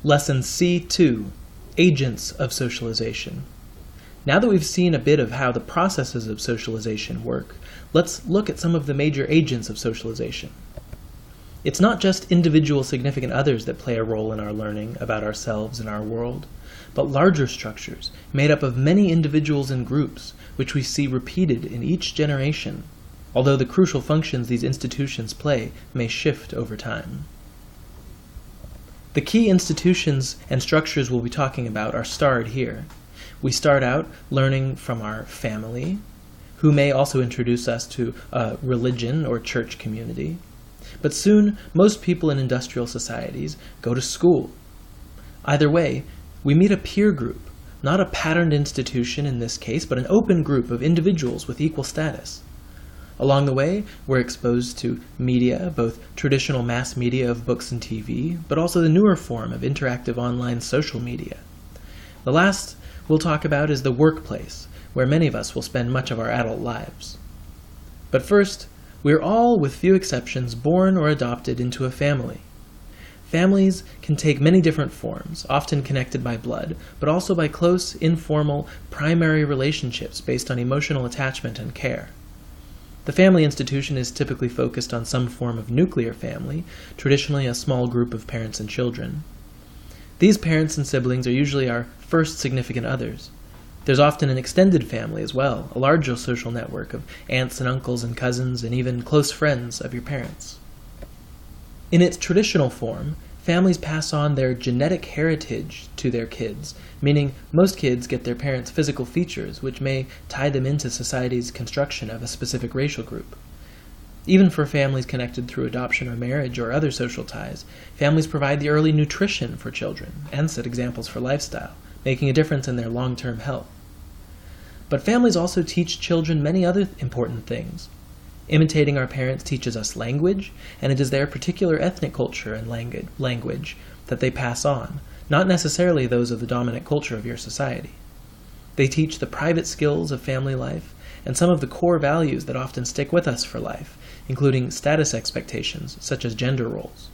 Lesson C2, Agents of Socialization. Now that we've seen a bit of how the processes of socialization work, let's look at some of the major agents of socialization. It's not just individual significant others that play a role in our learning about ourselves and our world, but larger structures made up of many individuals and groups, which we see repeated in each generation, although the crucial functions these institutions play may shift over time. The key institutions and structures we'll be talking about are starred here. We start out learning from our family, who may also introduce us to a religion or church community. But soon, most people in industrial societies go to school. Either way, we meet a peer group, not a patterned institution in this case, but an open group of individuals with equal status. Along the way, we're exposed to media, both traditional mass media of books and TV, but also the newer form of interactive online social media. The last we'll talk about is the workplace, where many of us will spend much of our adult lives. But first, we're all, with few exceptions, born or adopted into a family. Families can take many different forms, often connected by blood, but also by close, informal, primary relationships based on emotional attachment and care. The family institution is typically focused on some form of nuclear family, traditionally a small group of parents and children. These parents and siblings are usually our first significant others. There's often an extended family as well, a larger social network of aunts and uncles and cousins and even close friends of your parents. In its traditional form, families pass on their genetic heritage to their kids, meaning most kids get their parents' physical features, which may tie them into society's construction of a specific racial group. Even for families connected through adoption or marriage or other social ties, families provide the early nutrition for children and set examples for lifestyle, making a difference in their long-term health. But families also teach children many other important things. Imitating our parents teaches us language, and it is their particular ethnic culture and language that they pass on, not necessarily those of the dominant culture of your society. They teach the private skills of family life and some of the core values that often stick with us for life, including status expectations such as gender roles.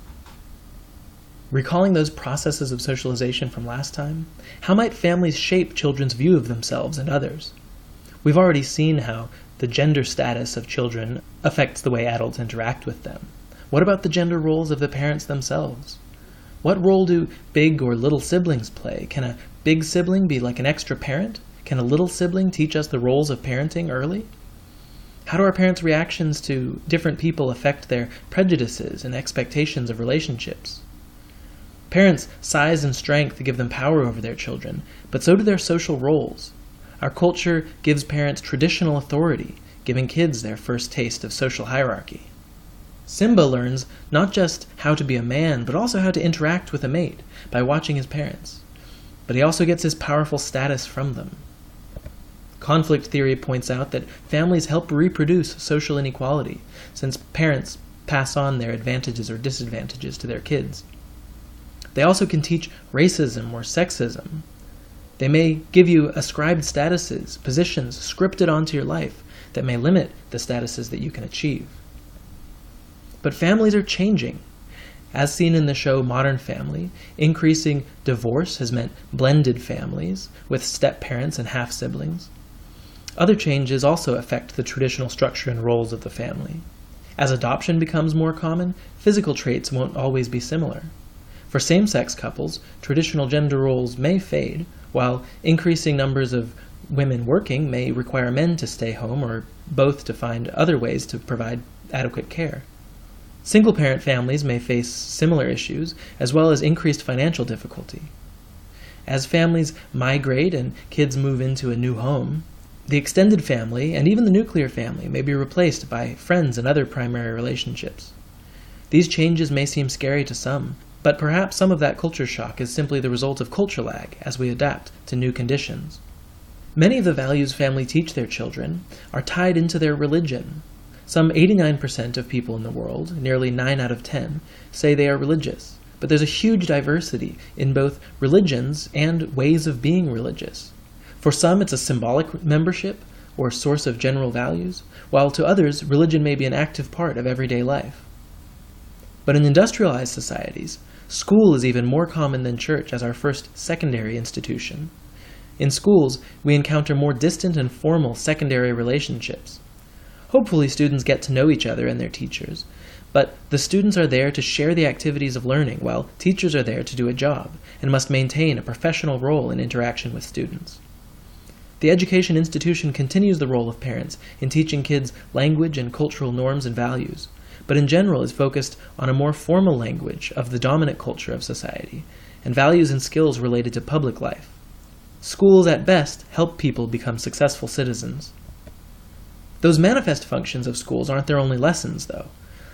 Recalling those processes of socialization from last time, how might families shape children's view of themselves and others? We've already seen how the gender status of children affects the way adults interact with them. What about the gender roles of the parents themselves? What role do big or little siblings play? Can a big sibling be like an extra parent? Can a little sibling teach us the roles of parenting early? How do our parents' reactions to different people affect their prejudices and expectations of relationships? Parents' size and strength give them power over their children, but so do their social roles. Our culture gives parents traditional authority, giving kids their first taste of social hierarchy. Simba learns not just how to be a man, but also how to interact with a mate by watching his parents. But he also gets his powerful status from them. Conflict theory points out that families help reproduce social inequality, since parents pass on their advantages or disadvantages to their kids. They also can teach racism or sexism. They may give you ascribed statuses, positions scripted onto your life that may limit the statuses that you can achieve. But families are changing. As seen in the show Modern Family, increasing divorce has meant blended families with step-parents and half-siblings. Other changes also affect the traditional structure and roles of the family. As adoption becomes more common, physical traits won't always be similar. For same-sex couples, traditional gender roles may fade, while increasing numbers of women working may require men to stay home or both to find other ways to provide adequate care. Single-parent families may face similar issues, as well as increased financial difficulty. As families migrate and kids move into a new home, the extended family and even the nuclear family may be replaced by friends and other primary relationships. These changes may seem scary to some, but perhaps some of that culture shock is simply the result of culture lag as we adapt to new conditions. Many of the values families teach their children are tied into their religion. Some 89% of people in the world, nearly 9 out of 10, say they are religious, but there's a huge diversity in both religions and ways of being religious. For some, it's a symbolic membership or source of general values, while to others, religion may be an active part of everyday life. But in industrialized societies, School is even more common than church as our first secondary institution. In schools, we encounter more distant and formal secondary relationships. Hopefully, students get to know each other and their teachers, but the students are there to share the activities of learning, while teachers are there to do a job and must maintain a professional role in interaction with students. The education institution continues the role of parents in teaching kids language and cultural norms and values, but in general is focused on a more formal language of the dominant culture of society and values and skills related to public life. Schools at best help people become successful citizens. Those manifest functions of schools aren't their only lessons, though.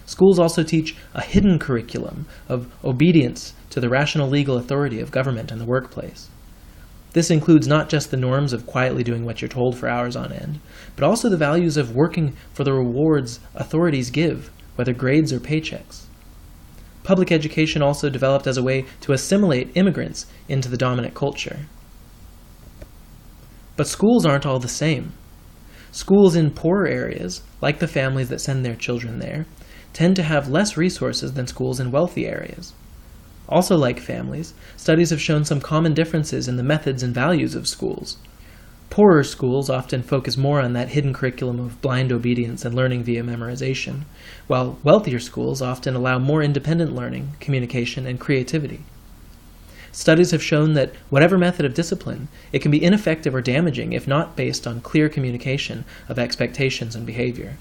Schools also teach a hidden curriculum of obedience to the rational legal authority of government and the workplace. This includes not just the norms of quietly doing what you're told for hours on end, but also the values of working for the rewards authorities give, whether grades or paychecks. Public education also developed as a way to assimilate immigrants into the dominant culture. But schools aren't all the same. Schools in poorer areas, like the families that send their children there, tend to have less resources than schools in wealthy areas. Also like families, studies have shown some common differences in the methods and values of schools. Poorer schools often focus more on that hidden curriculum of blind obedience and learning via memorization, while wealthier schools often allow more independent learning, communication, and creativity. Studies have shown that whatever method of discipline, it can be ineffective or damaging if not based on clear communication of expectations and behavior.